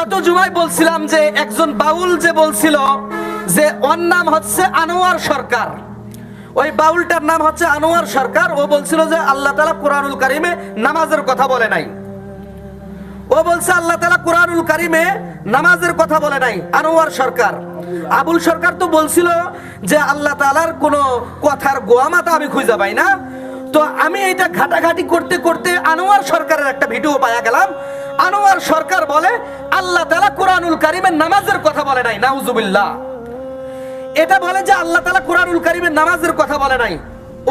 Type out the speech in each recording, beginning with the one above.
গত জুমায় বলছিলাম যে একজন বাউল যে বলছিল যে ওর নাম হচ্ছে আনোয়ার সরকার, ওই বাউলটার নাম হচ্ছে আনোয়ার সরকার। ও বলছিল যে আল্লাহ তাআলা কুরআনুল কারীমে নামাজের কথা বলে নাই। ও বলছে আল্লাহ তাআলা কুরআনুল কারীমে নামাজের কথা বলে নাই। আনোয়ার সরকার, আবুল সরকার তো বলছিল যে আল্লাহ তাআলার কোনো কথার গোয়ামাতা আমি খুঁজে পাই না। তো আমি এইটা ঘাটাঘাটি করতে করতে আনোয়ার সরকারের একটা ভিডিও পাওয়া গেলাম। আনোয়ার সরকার বলে আল্লাহ তাআলা কুরআনুল কারীমে নামাজের কথা বলে নাই। নাউজুবিল্লাহ। এটা বলে যে আল্লাহ তাআলা কুরআনুল কারীমে নামাজের কথা বলে নাই।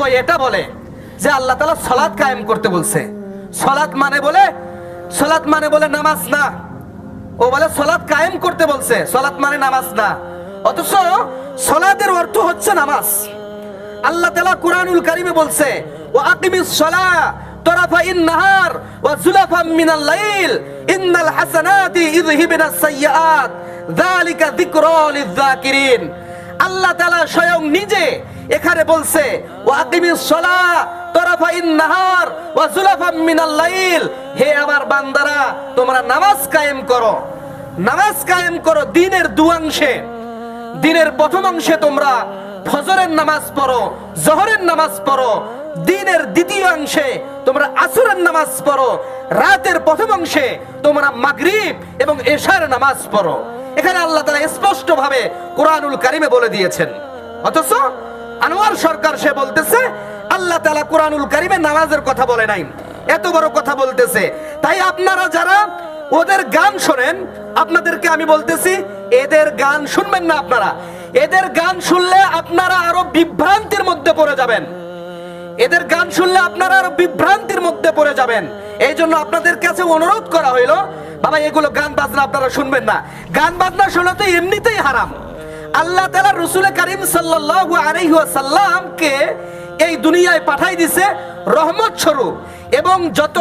ও এটা বলে যে আল্লাহ তাআলা সালাত কায়েম করতে বলছে। সালাত মানে বলে নামাজ না। ও বলে সালাত কায়েম করতে বলছে, সালাত মানে নামাজ না। অথচ সালাতের অর্থ হচ্ছে নামাজ। আল্লাহ তাআলা কুরআনুল কারীমে বলছে ওয়া আকিমিস সালাহ তরাফাইন নাহার ওয়া যুলাফাম মিনাল লাইল ইন্নাল হাসানাতি ইযহিবনাস সাইয়্যাত যালিকা যিকরা লিয-যাকিরিন। আল্লাহ তাআলা স্বয়ং নিজে এখানে বলছে ওয়া আকিমিস সালাহ তরাফাইন নাহার ওয়া যুলাফাম মিনাল লাইল, হে আমার বান্দারা তোমরা নামাজ কায়েম করো। নামাজ কায়েম করো দিনের দুয়াংশে। দিনের প্রথম অংশে তোমরা ফজরের নামাজ পড়ো, জোহরের নামাজ পড়ো। দিনের দ্বিতীয় অংশে তোমরা আসরের নামাজ পড়ো। রাতের প্রথম অংশে তোমরা মাগরিব এবং এশার নামাজ পড়ো। এখানে আল্লাহ তাআলা স্পষ্ট ভাবে কুরআনুল কারীমে বলে দিয়েছেন। অথচ আনোয়ার সরকার সে বলতেছে আল্লাহ তাআলা কুরআনুল কারীমে নামাজের কথা বলে নাই। এত বড় কথা বলতেছে। তাই আপনারা যারা ওদের গান শোনেন, আপনাদেরকে আমি বলতেছি এদের গান শুনবেন না। আপনারা এদের গান শুনলে আপনারা আরো বিভ্রান্তির মধ্যে পড়ে যাবেন। এদের গান শুনলে আপনারা আরো বিভ্রান্তির মধ্যে পড়ে যাবেন। এই জন্য আপনাদের কাছে অনুরোধ করা হইলো, বাবা এগুলো গান বাজনা আপনারা শুনবেন না। গান বাজনা শোনা তো এমনিতেই হারাম। আল্লাহ তাআলা রাসূল কারীম সাল্লাল্লাহু আলাইহি ওয়াসাল্লামকে এই দুনিয়ায় পাঠাই দিয়েছে রহমত স্বরূপ, এবং যত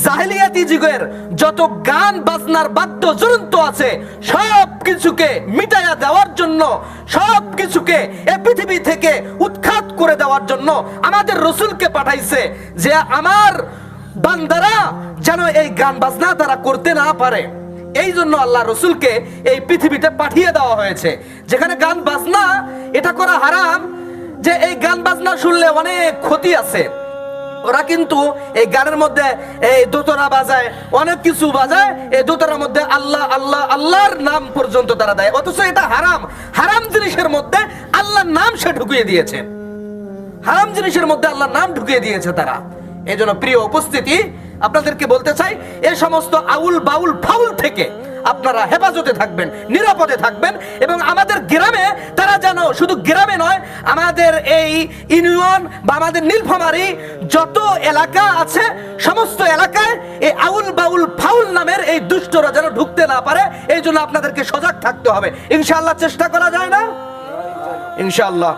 জাহেলিয়াতি যুগের যত গান বাজনার বাদ্যযন্ত্র আছে সব কিছুকে মিটাইয়া দেওয়ার জন্য, সব কিছুকে এই পৃথিবী থেকে উৎখাত করে দেওয়ার জন্য আমাদের রাসূলকে পাঠাইছে, যে আমার বান্দারা যেন এই গান বাজনা তারা করতে না পারে। এই জন্য আল্লাহ রাসূলকে এই পৃথিবীতে পাঠিয়ে দেওয়া হয়েছে। যেখানে গান বাজনা এটা করা হারাম, যে এই গান বাজনা শুনলে অনেক ক্ষতি আছে। ওরা কিন্তু এই গানের মধ্যে এই দোতরা বাজায়, অনেক কিছু বাজায়। এই দোতরার মধ্যে আল্লাহ আল্লাহ আল্লাহর নাম পর্যন্ত তারা দেয়। অথচ এটা হারাম। হারাম জিনিসের মধ্যে আল্লাহর নাম সে ঢুকিয়ে দিয়েছে। হারাম জিনিসের মধ্যে আল্লাহর নাম ঢুকিয়ে দিয়েছে তারা। এই জন্য প্রিয় উপস্থিতি, আপনাদেরকে বলতে চাই এই সমস্ত আউল বাউল ফাউল থেকে আপনারা হেফাজতে থাকবেন, নিরাপদে থাকবেন। এবং আমাদের গ্রামে তারা যেন, শুধু গ্রামে নয়, আমাদের এই ইউনিয়ন বা আমাদের নীলফামারী যত এলাকা আছে সমস্ত এলাকায় এই আউল বাউল ফাউল নামের এই দুষ্টরা যেন ঢুকতে না পারে। এই জন্য আপনাদেরকে সজাগ থাকতে হবে। ইনশাআল্লাহ চেষ্টা করা যায় না? ইনশাআল্লাহ।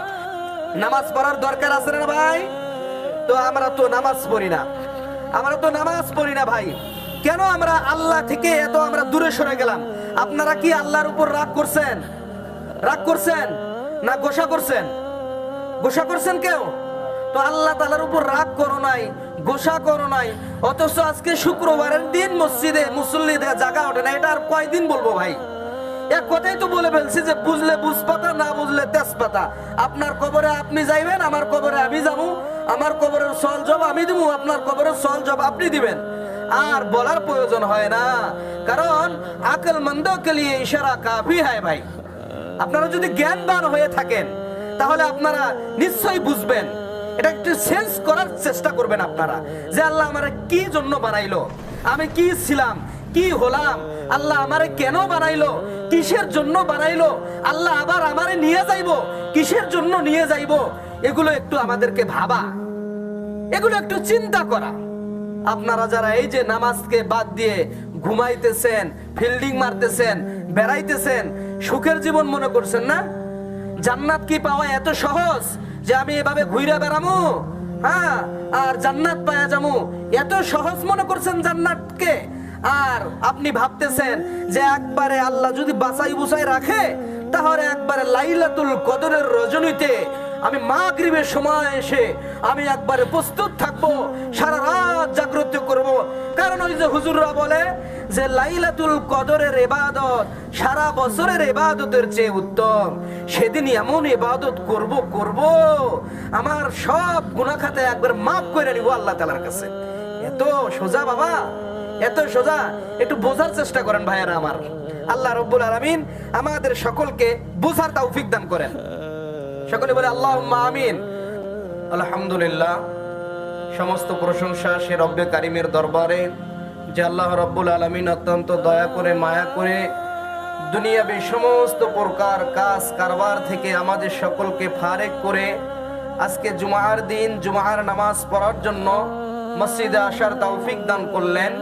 নামাজ পড়ার দরকার আছে না ভাই? তো আমরা তো নামাজ পড়ি না ভাই। কেন আমরা আল্লাহ থেকে এত আমরা দূরে সরে গেলাম? আপনারা কি আল্লাহর উপর রাগ করছেন না গোসা করছেন কেউ? তো আল্লাহ তাআলার উপর রাগ করো নাই, গোসা করো নাই। অথচ আজকে শুক্রবারের দিন মসজিদে মুসল্লিদের জায়গা ওঠে না। এটা আর কয়দিন বলবো ভাই? এক কথাই তো বলে ফেলছি যে বুঝলে বুঝপাতা, না বুঝলে তেজপাতা। আপনার কবরে আপনি যাইবেন, আমার কবরে আমি যাবো। আমার কবরের সওয়াল জবাব আমি দিব, আপনার কবরের সওয়াল জবাব আপনি দিবেন। আর বলার প্রয়োজন হয় না, কারণ আকলমন্দো কে লিয়ে ইশারা কাফি হয় ভাই। আপনারা যদি জ্ঞানবান হয়ে থাকেন তাহলে আপনারা নিশ্চয়ই বুঝবেন। এটা একটু সেন্স করার চেষ্টা করবেন আপনারা, যে আল্লাহ আমারে কি জন্য বানাইলো, আমি কি ছিলাম, কি হলাম, আল্লাহ আমারে কেন বানাইলো, কিসের জন্য বানাইলো, আল্লাহ আবার আমারে নিয়ে যাইবো, কিসের জন্য নিয়ে যাইবো। এগুলো একটু আমাদেরকে ভাবা, এগুলো একটু চিন্তা করা। আপনারা যারা এই যে নামাজকে বাদ দিয়ে ঘুমাইতেছেন, ফিল্ডিং মারতেছেন, বেড়াইতেছেন, সুখের জীবন মনে করছেন না? জান্নাত কি পাওয়া এত সহজ যে আমি এভাবে ঘুরে বেড়ামু, হ্যাঁ, আর জান্নাত পাওয়া যাবো, এত সহজ মনে করছেন জান্নাতকে? আর আপনি ভাবতেছেন যে একবারে আল্লাহ যদি বাঁচাই বুঝাই রাখে তাহলে একবারে লাইলাতুল কদরের রজনীতে আমি মাগরিবের সময় এসে আমি একবারে প্রস্তুত থাকবো, সারা রাত জাগ্রত করব। কারণ ওই যে হুজুররা বলে যে লাইলাতুল কদরের ইবাদত সারা বছরের ইবাদতের চেয়ে উত্তম। সেদিন এমন ইবাদত করব আমার সব গুনাহ খাতা একবার মাফ করে নিব আল্লাহ তাআলার কাছে। এত সোজা বাবা, এত সোজা। একটু বোঝার চেষ্টা করেন ভাইয়েরা আমার। আল্লাহ রাব্বুল আলামিন আমাদের সকলকে বোঝার তৌফিক দান করেন। সকলে বলে আল্লাহুম্মা আমিন। আলহামদুলিল্লাহ, সমস্ত প্রশংসা সে রব্বে কারিমের দরবারে যে আল্লাহ রাব্বুল আলামিন অত্যন্ত দয়া করে মায়া করে দুনিয়াবী সমস্ত প্রকার কাজ কারবার থেকে আমাদের সকলকে ফারেক করে আজকে জুমার দিন জুমার নামাজ পড়ার জন্য মসজিদে আসার তৌফিক দান করলেন।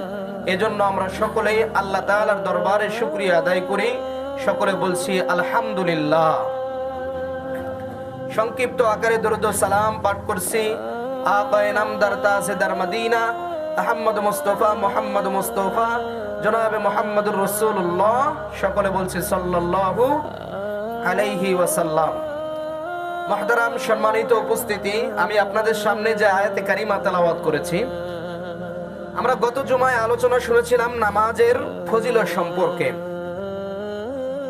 এজন্য আমরা সকলেই আল্লাহ তাআলার দরবারে শুকরিয়া আদায় করি। সকলে বলছি আলহামদুলিল্লাহ। সংক্ষিপ্ত আকারে দরুদ ও সালাম পাঠ করছি আকায়ে নামদার তাজদার মদিনা আহমদ মুস্তাফা মুহাম্মদ মুস্তাফা জনাবে মুহাম্মদুর রাসূলুল্লাহ। সকলে বলছি সাল্লাল্লাহু আলাইহি ওয়াসাল্লাম। মুহতারাম সম্মানিত উপস্থিতি, আমি আপনাদের সামনে যে আয়াতে কারিমা তেলাওয়াত করেছি, আমরা গত জুমায় আলোচনা শুনেছিলাম নামাজের ফজিলত সম্পর্কে।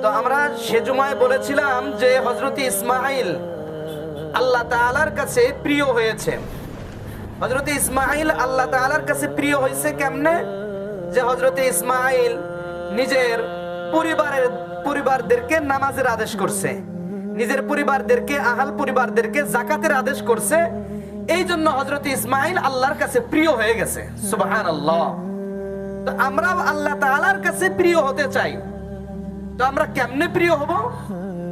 তো আমরা সে জুমায় বলেছিলাম যে হযরত ইসমাঈল আল্লাহ তাআলার কাছে প্রিয় হয়েছে। হযরত ইসমাঈল আল্লাহ তাআলার কাছে প্রিয় হয়েছে কেমনে? যে হযরত ইসমাঈল নিজের পরিবারদেরকে নামাজের আদেশ করছে, নিজের পরিবারদেরকে আহাল পরিবারদেরকে যাকাতের আদেশ করছে। এই জন্য হযরত ইসমাঈল আল্লাহর কাছে প্রিয় হয়ে গেছে। সুবহানাল্লাহ। তো আমরাও আল্লাহ তাআলার কাছে প্রিয় হতে চাই। তো আমরা কেমনে প্রিয় হব?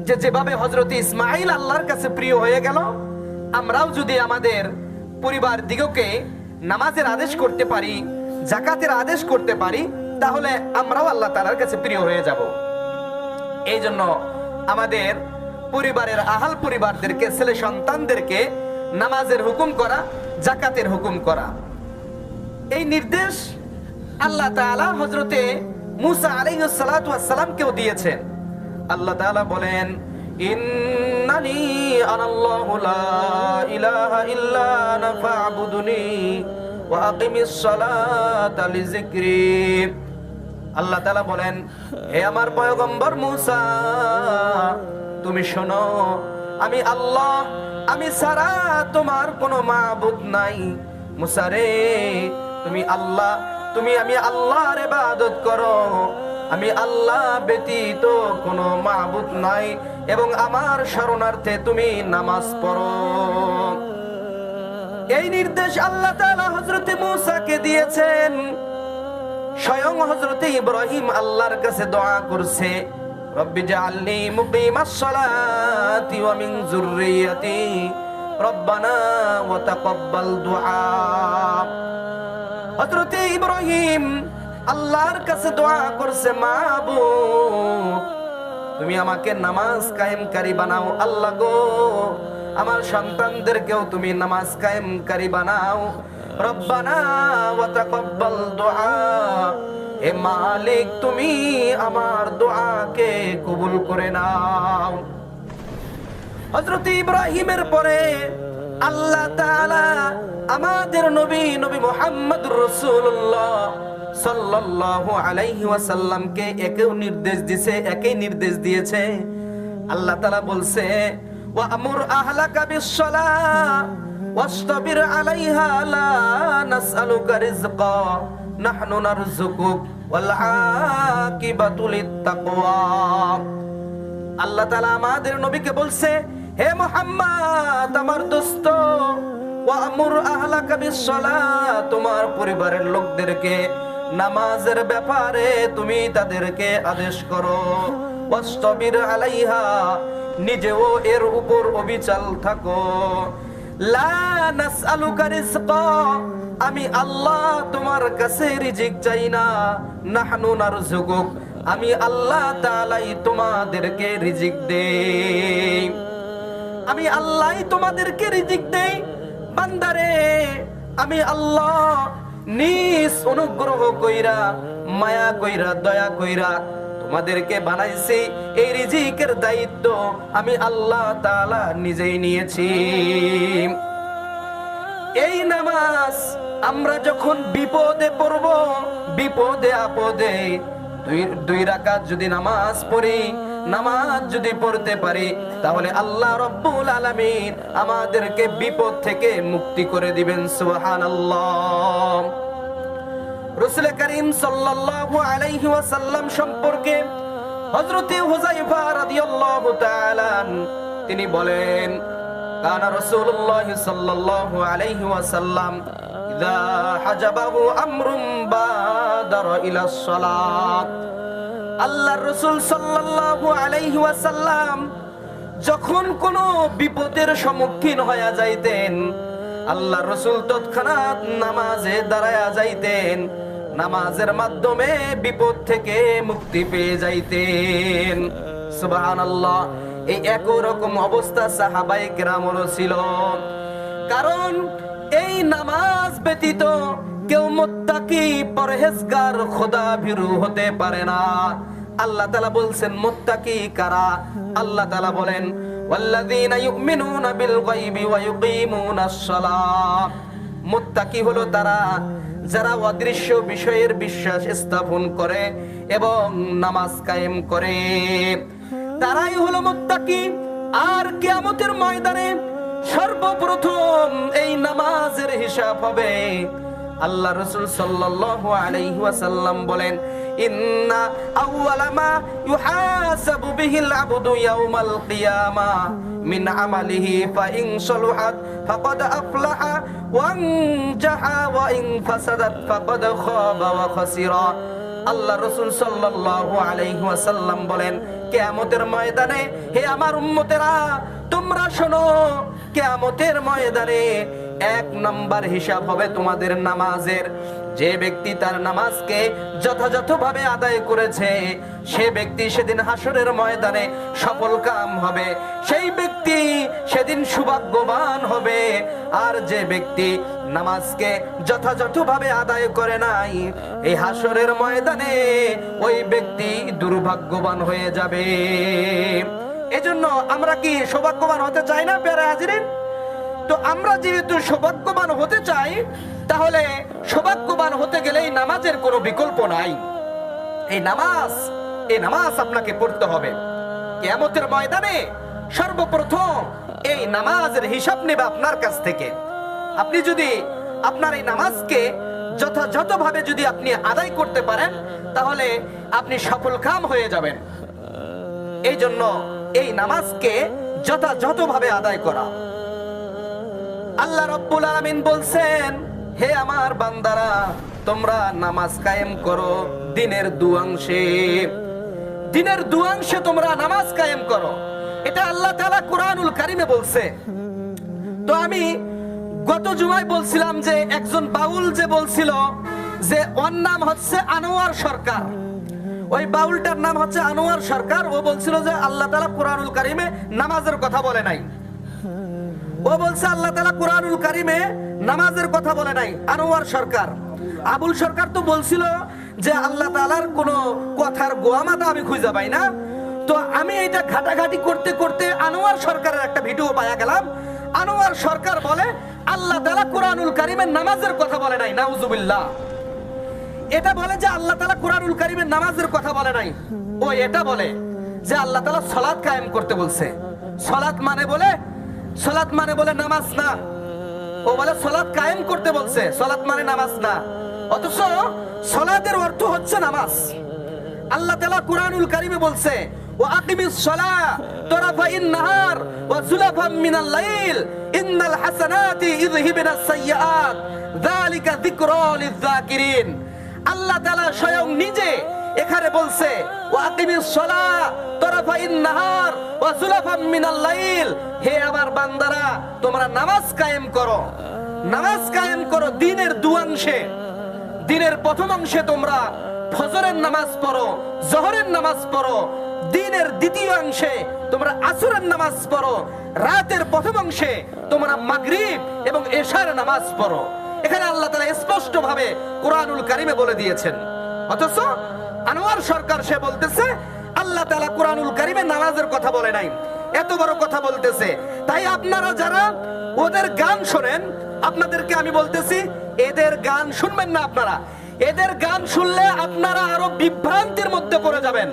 যে যেভাবে হযরত ইসমাঈল আল্লাহর কাছে প্রিয় হয়ে গেল, আমরাও যদি আমাদের পরিবার দিগকে নামাজের আদেশ করতে পারি, যাকাতের আদেশ করতে পারি, তাহলে আমরাও আল্লাহ তাআলার কাছে প্রিয় হয়ে যাব। এই জন্য আমাদের পরিবারের আহাল পরিবারদেরকে, ছেলে সন্তানদেরকে নামাজের হুকুম করা, যাকাতের হুকুম করা, এই নির্দেশ আল্লাহ তাআলা হযরতে মুসা আলাইহিস সালাতু ওয়াস সালামকেও দিয়েছেন। আল্লাহ তাআলা বলেন, ইন্নানি আনাল্লাহু লা ইলাহা ইল্লা আনা ফা'বুদুনি ওয়া আকিমিস সালাতা লিযিকরি। আল্লাহ তাআলা বলেন, হে আমার পয়গম্বর মুসা, তুমি শোনো, আমি আল্লাহ, আমি ছাড়া তোমার কোনো মাবুদ নাই। মুসা রে, তুমি আল্লাহ, আমি আল্লাহর ইবাদত করো, আমি আল্লাহ ব্যতীত কোনো মাবুদ নাই, এবং আমার শরণার্থে তুমি নামাজ পড়ো। এই নির্দেশ আল্লাহ তাআলা হযরতে মুসাকে দিয়েছেন। স্বয়ং হযরতে ইব্রাহিম আল্লাহর কাছে দোয়া করছে, রব্বি জাআলনি মুকিমাস সালাতি ওয়া মিন যুররিয়াতি রব্বানা ওয়া তাকাব্বাল দুআ। হযরতে ইব্রাহিম আল্লাহর কাছে দোয়া করছে, মাবুদ, তুমি আমাকে নামাজ কায়েমকারী বানাও। আল্লাহ গো, আমার সন্তানদেরকেও তুমি নামাজ কায়েমকারী বানাও। রব্বানা ওয়া তাকাব্বাল দুআ। হে মালিক, তুমি আমার দোয়াকে কবুল করে নাও। হযরত ইব্রাহিমের পরে আল্লাহ তাআলা আমাদের নবী মুহাম্মদুর রাসূলুল্লাহ সাল্লাল্লাহু আলাইহি ওয়াসাল্লামকে একই নির্দেশ দিয়েছে। আল্লাহ তাআলা বলছে, ওয়া আমুর আহলাকা বিস-সালাহ ওয়াসতাবির আলাইহা লা নাসআলুকা রিজকা নাহনু নারযুকুক ওয়াল আকিবাতু লিত-তাকওয়া। আল্লাহ তাআলা আমাদের নবীকে বলছে, হে মুহাম্মদ আমার দোস্ত, ওয়া আমুর আহলাকা বিস-সালাহ, তোমার পরিবারের লোকদেরকে নামাজের ব্যাপারে তুমি তাদেরকে আদেশ করো। ওয়াসতাবির আলাইহা, নিজেও এর উপর অবিচল থাকো। লা নাসআলুকা রিজকা, আমি আল্লাহ তোমার কাছে রিজিক চাই না। নাহনু নারযুকুক, আমি আল্লাহ তাআলাই তোমাদেরকে রিজিক দেই। আমি আল্লাহই তোমাদেরকে রিজিক দেই। বান্দারে, আমি আল্লাহ নিজ অনুগ্রহ কইরা, মায়া কইরা, দয়া কইরা তোমাদেরকে বানাইছি, এই রিজিকের দায়িত্ব আমি আল্লাহ তাআলা নিজেই নিয়েছি। এই নামাজ আমরা যখন বিপদে পড়ব, বিপদে আপদে দুই রাকাত যদি নামাজ পড়ি, নামাজ যদি পড়তে পারি, তাহলে আল্লাহ রাব্বুল আলামিন আমাদেরকে বিপদ থেকে মুক্তি করে দিবেন। সুবহানাল্লাহ। রাসূল করিম সাল্লাল্লাহু আলাইহি ওয়াসাল্লাম সম্পর্কে হযরত হুযায়ফা রাদিয়াল্লাহু তাআলা তিনি বলেন, কানা রাসূলুল্লাহ সাল্লাল্লাহু আলাইহি ওয়াসাল্লাম ইযা হাজাবাহু আমরুম বাদারা ইলাস সালাত। আল্লাহর রাসূল সাল্লাল্লাহু আলাইহি ওয়াসাল্লাম যখন কোনো বিপদের সম্মুখীন হয়ে যাইতেন, আল্লাহর রাসূল তৎক্ষণাৎ নামাজে দাঁড়ায়া যাইতেন, নামাজের মাধ্যমে বিপদ থেকে মুক্তি পেয়ে যাইতেন। সুবহানাল্লাহ। এই একই রকম অবস্থা সাহাবায়ে কেরামেরও ছিল। কারণ এই নামাজ ব্যতীত কেউ মুত্তাকি পরহেজগার খোদাভীরু হতে পারে না। আল্লাহ তাআলা বলছেন মুত্তাকি কারা? আল্লাহ তাআলা বলেন, ওয়াল্লাযীনা ইউমিনুনা বিল গায়বি ওয়া ইউকিমুনাস সালাত। মুত্তাকি হলো তারা যারা অদৃশ্য বিষয়ের বিশ্বাস স্থাপন করে এবং নামাজ কায়েম করে, তারাই হলো মুত্তাকি। আর কিয়ামতের ময়দানে সর্বপ্রথম এই নামাজের হিসাব হবে। আল্লাহ রাসূল সাল্লাল্লাহু আলাইহি ওয়াসাল্লাম বলেন, ইন্না আউওয়ালা মা ইউহাসাবু বিহিল আবদু ইয়াউমাল কিয়ামা মিন আমালিহি ফা ইন সালাহাত ফাকাদ আফলাহা ওয়া আনজাহা ওয়া ইন ফাসাদাত ফাকাদ খাবা ওয়া খাসিরা। আল্লাহ রাসূল সাল্লাল্লাহু আলাইহি ওয়াসাল্লাম বলেন, কিয়ামতের ময়দানে হে আমার উম্মতেরা তোমরা শোনো, কিয়ামতের ময়দানে এক নাম্বার হিসাব হবে তোমাদের নামাজের। যে ব্যক্তি তার নামাজকে যথাযথভাবে আদায় করেছে, সে ব্যক্তি সেদিন হাসরের ময়দানে সফল কাম হবে, সেই ব্যক্তি সেদিন সৌভাগ্যবান হবে। আর যে ব্যক্তি নামাজকে যথাযথভাবে আদায় করে নাই, এই হাসরের ময়দানে ওই ব্যক্তি দুর্ভাগ্যবান হয়ে যাবে। এজন্য আমরা কি সৌভাগ্যবান হতে চাই না প্যারা হাজিরিন? তো আমরা যেহেতু সৌভাগ্যবান হতে চাই, তাহলে সৌভাগ্যবান হতে গেলে নামাজের কোনো বিকল্প নাই। এই নামাজ আপনাকে পড়তে হবে। কিয়ামতের ময়দানে সর্বপ্রথম এই নামাজের হিসাব নেবে আপনার কাছ থেকে। আপনি যদি আপনার এই নামাজকে যথাযথভাবে যদি আপনি আদায় করতে পারেন, তাহলে আপনি সফলকাম হয়ে যাবেন। এই জন্য এই নামাজকে যথাযথভাবে আদায় করা। আল্লাহ রাব্বুল আলামিন বলছেন, হে আমার বান্দারা তোমরা নামাজ কায়েম করো দিনের দুয়াংশে তোমরা নামাজ কায়েম করো। এটা আল্লাহ তাআলা কুরআনুল কারীমে বলছে। তো আমি গত জুমায় বলছিলাম যে একজন বাউল যে বলছিল যে ওর নাম হচ্ছে আনোয়ার সরকার, ওই বাউলটার নাম হচ্ছে আনোয়ার সরকার। ও বলছিল যে আল্লাহ তাআলা কুরআনুল কারীমে নামাজের কথা বলে নাই। ও বলছে আল্লাহ তাআলা কুরআনুল কারীমে নামাজের কথা বলে নাই। আনোয়ার সরকার, আবুল সরকার তো বলছিল যে আল্লাহ তাআলার কোনো কথার গোয়ামাতা আমি খুঁজে পাই না। তো আমি এটা ঘাটাঘাটি করতে করতে আনোয়ার সরকারের একটা ভিডিও পাওয়া গেলাম। আনোয়ার সরকার বলে আল্লাহ তাআলা কুরআনুল কারীমে নামাজের কথা বলে নাই। নাউজুবিল্লাহ। এটা বলে যে আল্লাহ তাআলা কুরআনুল কারীমে নামাজের কথা বলে নাই। ও এটা বলে যে আল্লাহ তাআলা সালাত কায়েম করতে বলছে। সালাত মানে বলে নামাজ না। ও বলে সালাত কায়েম করতে বলছে, সালাত মানে নামাজ না। অথচ সালাতের অর্থ হচ্ছে নামাজ। আল্লাহ তাআলা কুরআনুল কারীমে বলছে, ওয়া আকিমিস সালাহ তারাফাইন নাহার ওয়া যুলাফাম মিনাল লাইল ইন্নাল হাসানাতি ইযহিবনাস সাইয়্যাত যালিকা যিকরা লিয-যাকিরিন। আল্লাহ তাআলা স্বয়ং নিজে এখানে বলছে, ওয়া আকিমিস সালাহ তারাফাইন নাহার ওয়া যুলাফাম মিনাল লাইল। হে আমার বান্দারা তোমরা নামাজ কায়েম করো দিনের দুয়াংশে। দিনের প্রথম অংশে তোমরা ফজরের নামাজ পড়ো, জোহরের নামাজ পড়ো। দিনের দ্বিতীয় অংশে তোমরা আসরের নামাজ পড়ো। রাতের প্রথম অংশে তোমরা মাগরিব এবং এশার নামাজ পড়ো। এখানে আল্লাহ তাআলা স্পষ্ট ভাবে কুরআনুল কারীমে বলে দিয়েছেন। অথচ আনোয়ার সরকার সে বলতেছে আল্লাহ তাআলা কুরআনুল কারীমে নামাজের কথা বলে নাই, এত বড় কথা বলতেছে। তাই আপনারা যারা ওদের গান শোনেন, আপনাদেরকে আমি বলতেছি এদের গান শুনবেন না আপনারা। এদের গান শুনলে আপনারা আরো বিভ্রান্তির মধ্যে পড়ে যাবেন।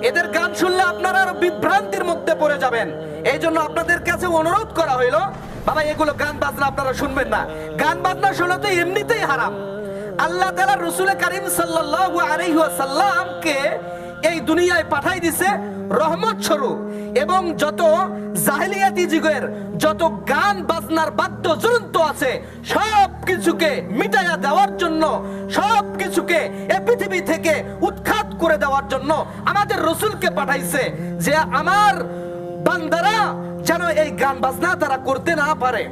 এদের গান শুনলে আপনারা আরো বিভ্রান্তির মধ্যে পড়ে যাবেন। এই জন্য আপনাদের কাছে অনুরোধ করা হইলো, বাবা এগুলো গান বাজনা আপনারা শুনবেন না। গান বাজনা শোনা তো এমনিতেই হারাম। আল্লাহ তাআলা রাসূল কারীম সাল্লাল্লাহু আলাইহি ওয়াসাল্লামকে এই দুনিয়ায় পাঠাই দিছে রহমত স্বরূপ, এবং যত জাহেলিয়াতি যুগের যত গান বাজনার বাদ্যযন্ত্র আছে সব কিছুকে মিটাইয়া দেওয়ার জন্য, সব কিছুকে এই পৃথিবী থেকে উৎখাত করে দেওয়ার জন্য আমাদের রাসূলকে পাঠাইছে, যে আমার বান্দারা যেন এই গান বাজনা তারা করতে না পারে।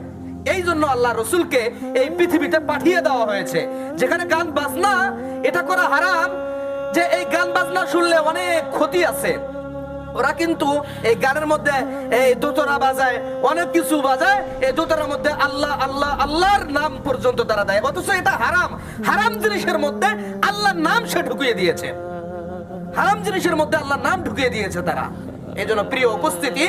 এই জন্য আল্লাহ রাসূলকে এই পৃথিবীতে পাঠিয়ে দেওয়া হয়েছে। যেখানে গান বাজনা এটা করা হারাম, যে এই গান বাজনা শুনলে অনেক ক্ষতি আছে। ওরা কিন্তু এই গানের মধ্যে এই দোতরা বাজায়, অনেক কিছু বাজায়, এই দোতরার মধ্যে আল্লাহ আল্লাহ আল্লাহর নাম পর্যন্ত তারা দেয়, অথচ এটা হারাম। হারাম জিনিসের মধ্যে আল্লাহর নাম সে ঢুকিয়ে দিয়েছে, হারাম জিনিসের মধ্যে আল্লাহর নাম ঢুকিয়ে দিয়েছে তারা। এই জন্য প্রিয় উপস্থিতি,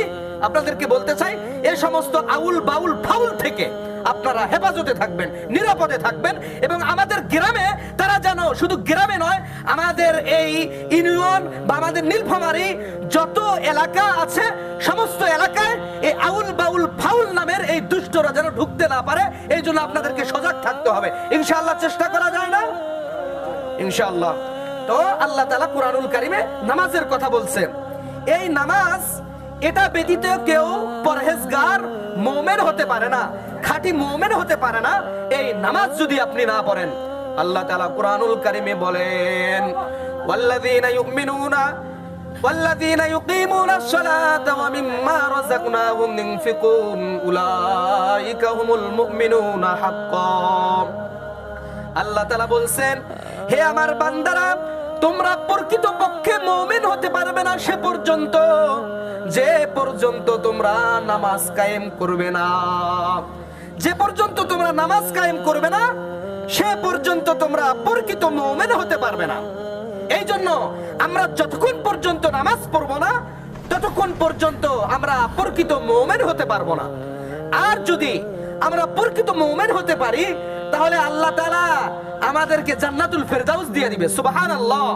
আপনাদেরকে বলতে চাই এই সমস্ত আউল বাউল ফাউল থেকে আপনারা হেফাজতে থাকবেন, নিরাপদে থাকবেন। এবং আমাদের গ্রামে তারা যেন, শুধু গ্রামে নয়, আমাদের এই ইউনিয়ন বা আমাদের নীলফামারী যত এলাকা আছে সমস্ত এলাকায় এই আউল বাউল ফাউল নামের এই দুষ্টরা যেন ঢুকতে না পারে, এই জন্য আপনাদেরকে সজাগ থাকতে হবে। ইনশাআল্লাহ চেষ্টা করা যায় না? ইনশাআল্লাহ। তো আল্লাহ তাআলা কুরআনুল কারীমে নামাজের কথা বলছেন। এই নামাজ এটা ব্যতীত কেউ পরহেজগার মুমিন হতে পারে না, খাঁটি মুমিন হতে পারে না এই নামাজ যদি আপনি না পড়েন। আল্লাহ তাআলা কুরআনুল কারীমে বলেন, ওয়াল্লাযীনা ইউমিনুনা ওয়াল্লাযীনা ইউকিমুনাস সালাতা ওয়া মিম্মা রাযাকনাহুম ইউনফিকুন উলাইকা হুমুল মুমিনুনা হাক্কান। আল্লাহ তাআলা বলছেন, হে আমার বান্দারা, তোমরা প্রকৃতপক্ষে মুমিন হতে পারবে না সে পর্যন্ত যে পর্যন্ত তোমরা নামাজ কায়েম করবে না। যে পর্যন্ত তোমরা নামাজ কায়েম করবে না সে পর্যন্ত তোমরা প্রকৃত মুমিন হতে পারবে না। এই জন্য আমরা যতক্ষণ পর্যন্ত নামাজ পড়ব না ততক্ষণ পর্যন্ত আমরা প্রকৃত মুমিন হতে পারবো না। আর যদি আমরা প্রকৃত মুমিন হতে পারি তাহলে আল্লাহ তাআলা আমাদেরকে জান্নাতুল ফেরদাউস দিয়ে দিবে। সুবহানাল্লাহ।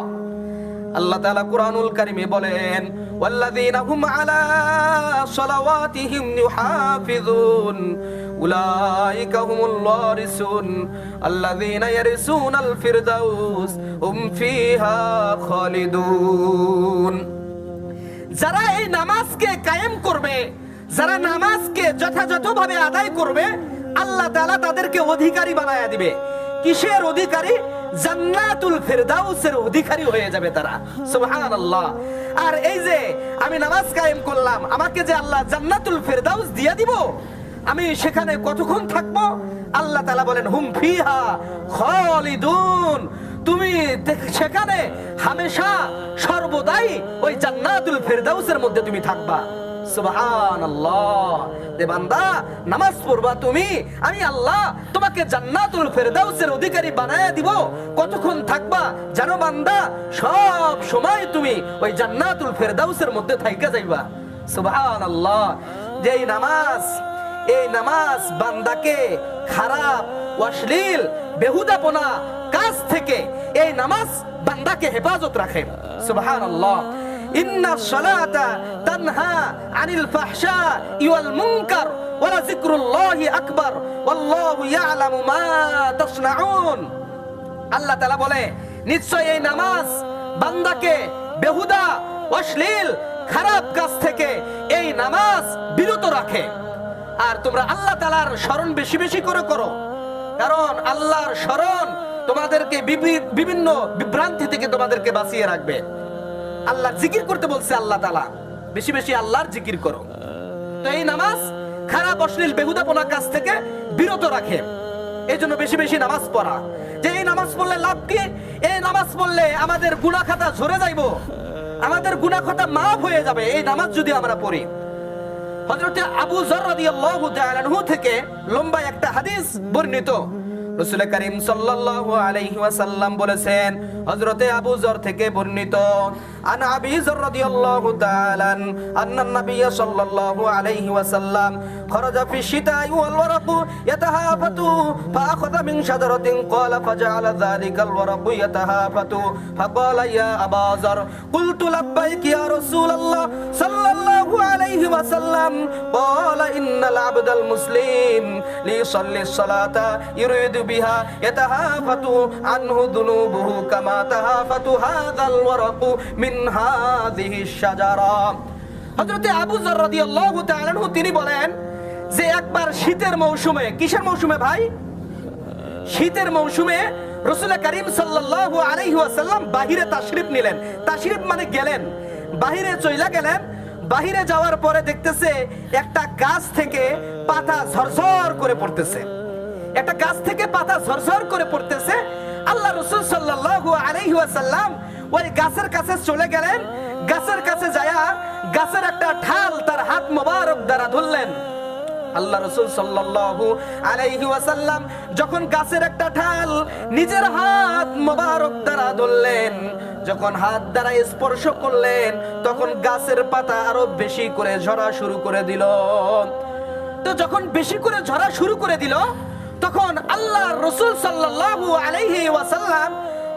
আল্লাহ তাআলা কুরআনুল কারীমে বলেন, ওয়াল্লাযীনা হুম আলা সালাওয়াতিহিম ইউহাফিজুন উলাইকা হুমুল ওয়ারিসুন আল্লাযীনা ইয়ারিসুনাল ফিরদাউস হুম ফিহা খালিদুন। যারা এই নামাজকে কায়েম করবে, যারা নামাজকে যথাযথভাবে আদায় করবে, আল্লাহ তাআলা তাদেরকে অধিকারী বানায়া দিবে। কিসের অধিকারী? জান্নাতুল ফেরদাউসের অধিকারী হয়ে যাবে তারা। সুবহানাল্লাহ। আর এই যে আমি নামাজ কায়েম করলাম, আমাকে যে আল্লাহ জান্নাতুল ফেরদাউস দিয়ে দিব, আমি সেখানে কতক্ষণ থাকবো? আল্লাহ তাআলা বলেন, হুম ফিহা খালিদুন। তুমি সেখানে হামেশা সর্বদাই ওই জান্নাতুল ফেরদাউসের মধ্যে তুমি থাকবা। সুবহানাল্লাহ। যে বান্দা নামাজ পড়বা তুমি, আমি আল্লাহ তোমাকে জান্নাতুল ফেরদাউসের অধিকারী বানায়া দিব। কতক্ষণ থাকবা জানো বান্দা? সব সময় তুমি ওই জান্নাতুল ফেরদাউসের মধ্যে থাইকা যাইবা। সুবহানাল্লাহ। যে এই নামাজ বান্দাকে খারাপ, অশ্লীল, বেহুদাপনা কাজ থেকে এই নামাজ বান্দাকে হেফাজত রাখে। সুবহানাল্লাহ। ইন্না সালাতা তানহা আনিল ফাহশাই ওয়াল মুনকার ওয়া যিকরুল্লাহি আকবার ওয়াল্লাহু ইয়ালামু মা তাসনাউন। আল্লাহ তাআলা বলে, নিশ্চয় এই নামাজ বান্দাকে বেহুদা, অশ্লীল, খারাপ কাজ থেকে এই নামাজ বিরত রাখে। আর তোমরা আল্লাহ তাআলার স্মরণ বেশি বেশি করে করো, কারণ আল্লাহর স্মরণ তোমাদেরকে বিভিন্ন বিভ্রান্তি থেকে তোমাদেরকে বাঁচিয়ে রাখবে। আল্লাহর জিকির করতে বলছে আল্লাহ তাআলা, বেশি বেশি আল্লাহর জিকির করো। তো এই নামাজ খারাপ, অশ্লীল, বেহুদাপনা কাজ থেকে বিরত রাখে। এই জন্য বেশি বেশি নামাজ পড়া। যে এই নামাজ পড়লে লাভ কি? এই নামাজ পড়লে আমাদের গুনাহ খাতা ঝরে যাইবো, আমাদের গুনাহ খাতা মাফ হয়ে যাবে এই নামাজ যদি আমরা পড়ি। হযরত আবু যর রাদিয়াল্লাহু তাআলা আনহু থেকে লম্বা একটা হাদিস বর্ণিত। রাসূল করিম সাল্লাল্লাহু আলাইহি ওয়াসাল্লাম বলেছেন, হযরতে আবু যর থেকে বর্ণিত, আন আবি যর রাদিয়াল্লাহু তাআলা আন্না নবী সাল্লাল্লাহু আলাইহি ওয়াসাল্লাম খরাজা ফি শিতাই ওয়াল ওয়ারাকু ইয়াতাহাফাতু ফাআখাযা মিন শাজারাতিন ক্বালা ফাজআলা যালিকাল ওয়ারাকু ইয়াতাহাফাতু ফাকালা ইয়া আবা যর কুলতু লাব্বাইক ইয়া রাসূলুল্লাহ সাল্লাল্লাহু আলাইহি ওয়াসাল্লাম ক্বালা ইন্নাল আবদাল মুসলিম লিইসাল্লি সালাতা ইউরিদু বিহা ইয়াতাহাফাতু আনহু দুনুবুহু কামা তাহাফাতু হাযাল ওয়ারাকু মিন হাযিহি শাজারা। হযরতে আবু যর রাদিয়াল্লাহু তাআলা আনহু তিনি বলেন যে একবার শীতের মৌসুমে, কিসের মৌসুমে ভাই? শীতের মৌসুমে রাসূল করিম সাল্লাল্লাহু আলাইহি ওয়াসাল্লাম বাহিরে তাশরিফ নিলেন। তাশরিফ মানে গেলেন, বাহিরে চইলা গেলেন। বাহিরে যাওয়ার পরে দেখতেছে একটা গাছ থেকে পাতা ঝরঝর করে পড়তেছে। একটা গাছ থেকে পাতা ঝরঝর করে পড়তেছে। আল্লাহ রাসূল সাল্লাল্লাহু আলাইহি ওয়াসাল্লাম ওই গাছের কাছে চলে গেলেন। গাছের কাছে যায়া গাছের একটা ঠাল তার হাত মোবারক দ্বারা ধরলেন। আল্লাহ রাসূল সাল্লাল্লাহু আলাইহি ওয়াসাল্লাম যখন গাছের একটা ঠাল নিজের হাত মোবারক দ্বারা ধরলেন, যখন হাত দ্বারা স্পর্শ করলেন, তখন গাছের পাতা আরো বেশি করে ঝরা শুরু করে দিল। তো যখন বেশি করে ঝরা শুরু করে দিল, তখন আল্লাহ রাসূল সাল্লাল্লাহু আলাইহি ওয়াসাল্লাম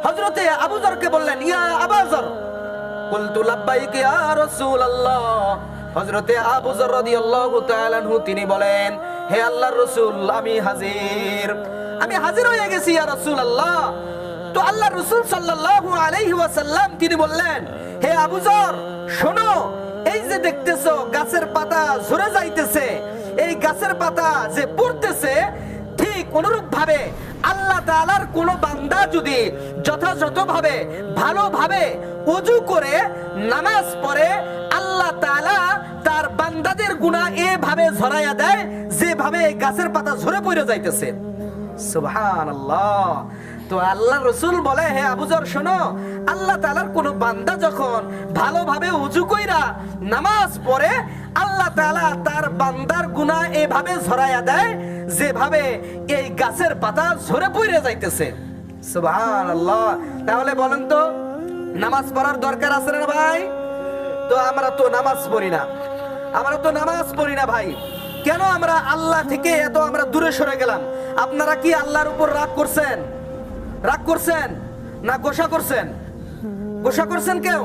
হযরতে আবু যরকে বললেন, ইয়া আবা যর কুলতু লাব্বাইক ইয়া রাসূলুল্লাহ। হযরতে আবু যর রাদিয়াল্লাহু তাআলা আনহু তিনি বলেন, হে আল্লাহর রাসূল, আমি হাজির হয়ে গেছি ইয়া রাসূলুল্লাহ। তো আল্লাহর রাসূল সাল্লাল্লাহু আলাইহি ওয়াসাল্লাম তিনি বললেন, হে আবু যর, শোনো, এই যে দেখতেছো গাছের পাতা ঝরে যাইতেছে, এই গাছের পাতা যে পড়তেছে, ঠিক অনুরূপ ভাবে আল্লাহ তাআলার কোন বান্দা যদি যথাযথভাবে ভালোভাবে ওযু করে নামাজ পড়ে, আল্লাহ তাআলা তার বান্দাদের গুনাহ এভাবে ঝরাইয়া দেয় যেভাবে গাছের পাতা ঝরে পড়ে যাইতেছে। সুবহানাল্লাহ। তো আল্লাহ রাসূল বলে, হে আবু যর, শোনো, আল্লাহ তাআলার কোন বান্দা যখন ভালোভাবে ওযু কইরা নামাজ পড়ে, আল্লাহ তাআলা তার বান্দার গুনাহ এভাবে ঝরাইয়া দেয় যেভাবে এই গাছের পাতা ঝরে পড়ে যাইতেছে। সুবহানাল্লাহ। তাহলে বলেন তো, নামাজ পড়ার দরকার আছে না ভাই? তো আমরা তো নামাজ পড়ি না ভাই। কেন আমরা আল্লাহ থেকে এত আমরা দূরে সরে গেলাম? আপনারা কি আল্লাহর উপর রাগ করছেন না গোসা করছেন কেউ?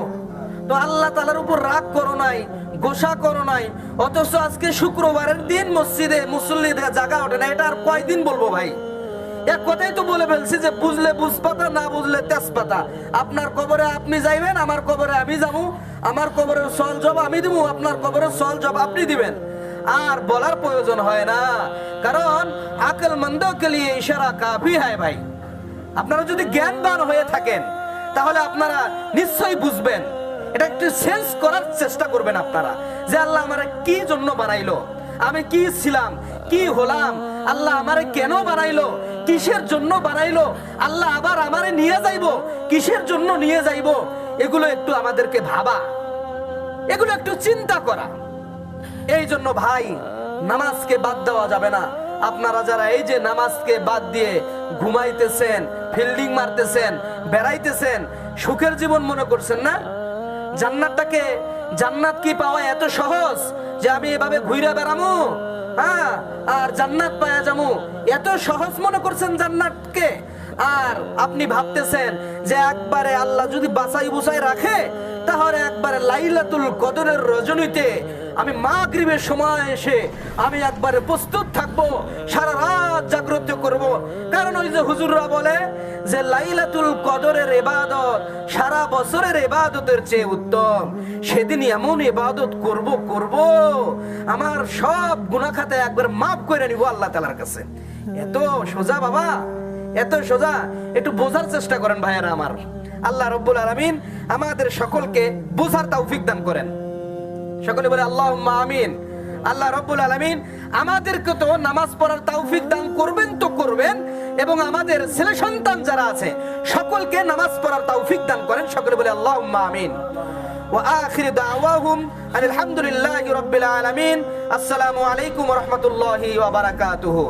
তো আল্লাহ তাআলার উপর রাগ করো নাই, গোসা করো নাই, অথচ আজকে শুক্রবারের দিন মসজিদে মুসল্লিদের জায়গা ওঠে না। এটা আর কয়দিন বলবো ভাই? এক কথাই তো বলে ফেলছি যে বুঝলে বুঝপাতা, না বুঝলে তেজপাতা। আপনার কবরে আপনি যাইবেন, আমার কবরে আমি যাবো। আমার কবরের সওয়াল জবাব আমি দিব, আপনার কবরের সওয়াল জবাব আপনি দিবেন। আর বলার প্রয়োজন হয় না, কারণ আকলমন্দো কে লিয়ে ইশারা কাফি হয় ভাই। আপনারা যদি জ্ঞানবান হয়ে থাকেন তাহলে আপনারা নিশ্চয়ই বুঝবেন। এটা একটু সেন্স করার চেষ্টা করবেন আপনারা, যে আল্লাহ আমারে কি জন্য বানাইলো, আমি কি ছিলাম, কি হলাম, আল্লাহ আমারে কেন বানাইলো, কিসের জন্য বানাইলো, আল্লাহ আবার আমারে নিয়ে যাইবো, কিসের জন্য নিয়ে যাইবো, এগুলো একটু আমাদেরকে ভাবা, এগুলো একটু চিন্তা করা। এই জন্য ভাই, নামাজকে বাদ দেওয়া যাবে না। আপনারা যারা এই যে নামাজকে বাদ দিয়ে ঘুমাইতেছেন, ফিল্ডিং মারতেছেন, বেড়াইতেছেন, সুখের জীবন মনে করছেন না? জান্নাত কি পাওয়া এত সহজ যে আমি এভাবে ঘুরে বেড়ামু, হ্যাঁ, আর জান্নাত পাওয়া যাবো, এত সহজ মনে করছেন জান্নাতকে? আর আপনি ভাবতেছেন যে একবারে আল্লাহ যদি বাছাই বুছাই রাখে, তাহলে একবারে লাইলাতুল কদরের রজনীতে আমি মাগরিবের সময় এসে আমি একবারে প্রস্তুত থাকবো, সারা রাত জাগ্রত করব। কারণ ওই যে হুজুররা বলে যে লাইলাতুল কদরের ইবাদত সারা বছরের ইবাদতের চেয়ে উত্তম। সেদিন এমন ইবাদত করব আমার সব গুনাহ খাতা একবার মাফ করে নিব আল্লাহ তাআলার কাছে। এত সোজা বাবা, এত সোজা। একটু বোঝার চেষ্টা করেন ভাইয়েরা আমার। আল্লাহ রাব্বুল আলামিন আমাদের সকলকে বোঝার তৌফিক দান করেন। সকলে বলে আল্লাহুম্মা আমিন। আল্লাহ রাব্বুল আলামিন আমাদেরকে তো নামাজ পড়ার তৌফিক দান করবেন তো করবেন, এবং আমাদের ছেলে সন্তান যারা আছে সকলকে নামাজ পড়ার তৌফিক দান করেন। সকলে বলে আল্লাহুম্মা আমিন। ওয়া আখিরু দাওয়াহুম আলহামদুলিল্লাহি রাব্বিল আলামিন। আসসালামু আলাইকুম ওয়া রাহমাতুল্লাহি ওয়া বারাকাতুহু।